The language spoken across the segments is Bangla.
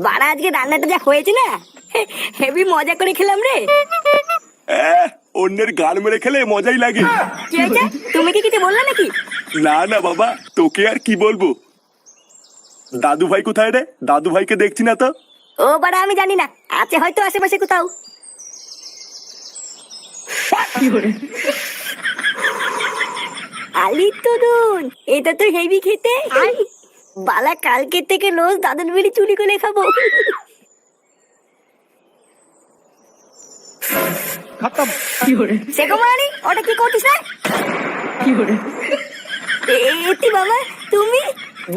বাড়া আজকে রান্নাটা যা হয়েছে না, হেভি মজা করে খেলাম রে। অন্যের গাল মেরে খেলে মজাই লাগে। কি হয়েছে? তুমি কি কিছু বললে নাকি? না না বাবা, তোকে আর কি বলবো। দাদু ভাই কোথায় রে? দাদু ভাইকে দেখছি না তো। ও বাড়া আমি জানি না, আছে হয়তো আশেপাশে কোথাও। আলি তরুণ, এটা তো হেভি খেতে। বালা কালকে থেকে রোজ দাদুর বিড়ি চুরি করে খাবো। সেকুমারি, ওটা কি করছিস না? এতি বাবা, তুমি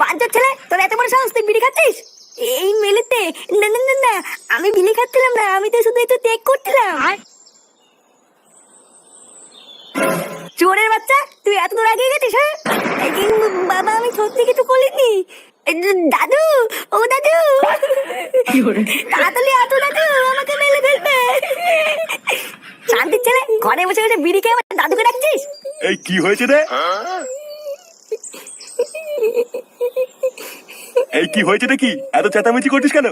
বাঞ্চোর ছেলে, তোর এত বড় সাহস, তুই বিড়ি খাচ্ছিস এই মেলেতে? না না না না, আমি বিড়ি খাচ্ছিলাম না, আমি তো শুধু একটু টেক করছিলাম। চোরের বাচ্চা, তুই এত দূর আগে গেছিস? হ্যাঁ বাবা, আমি সত্যি কিছু করিনি। দাদু, ও দাদু, তাড়াতাড়ি আসো দাদু, আমাকে মেলে ফেলবে। শান্তির ছেলে, ঘরে বসে বসে বিড়ি খেয়ে আমার দাদুকে ডাকছিস? এই কি হয়েছে রে? এই কি হয়েছে রে? কি এত চেঁচামেচি করছিস কেন?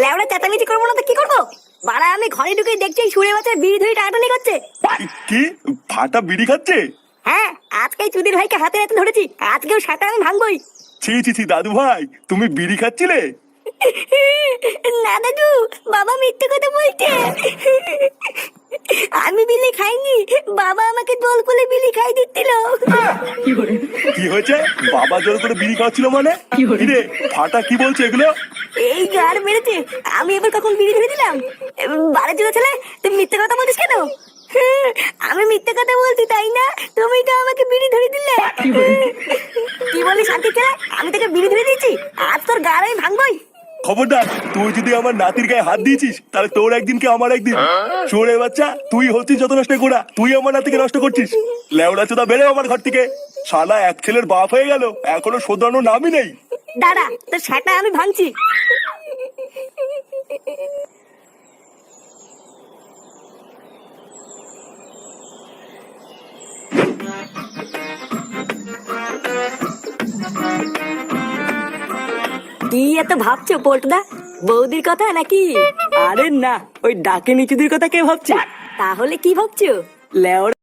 লেওড়া চেঁচামেচি করবো না তো কি করবো? বাড়া আমি ঘরে ঢুকে দেখছি সুরে বাচ্চা বিড়ি ধরে টানাটানি করছে। কি ফাটা বিড়ি খাচ্ছে? হ্যাঁ, আজকে চুদির ভাইকে হাতে হাতে ধরেছি, আজকেও সাটা আমি ভাঙবই। ছি ছি ছি দাদু ভাই, তুমি বিড়ি খাচ্ছিলে? না দাদু, বাবা মিথ্যে কথা বলছে। আমি বিলি খাইনি, বাবা আমাকে দোল করে বিলি খাই দিচ্ছিল। কি হয়েছে? বাবা জোর করে বিড়ি খাওয়াচ্ছিল মানে? রে ফাটা কি বলছে এগুলো? এই গার মেরেছে, আমি এবার কখন বিড়ি ধরে দিলাম? বারে চলে ছেলে, তুই মিথ্যে কথা বলিস কেন? আমি মিথ্যে কথা বলছি তাই না? তুমি তো আমাকে বিড়ি ধরে দিলে। কি বলিস শান্তি ছেলে? আমি তোকে বিড়ি ধরে দিয়েছি, আজ তোর গার আমি ভাঙবই। খবরদার, তুই যদি আমার নাতির গায়ে হাত দিয়েছিস তাহলে তোর একদিন কি আমার একদিন। চোরের বাচ্চা, তুই হচ্ছিস যত নষ্ট করা, তুই আমার নাতিকে নষ্ট করছিস। লেওড়া চোদা বেরো আমার ঘর থেকে। শালা এক ছেলের বাপ হয়ে গেল, এখনো শোধরানোর নামই নেই। দাঁড়া, তোর সেটা আমি ভাঙছি। কি এত ভাবছো পল্টুদা? বৌদির কথা নাকি? আরে না, ওই ডাকে নিচুদের কথা কে ভাবছে? তাহলে কি ভাবছো? লেওড়া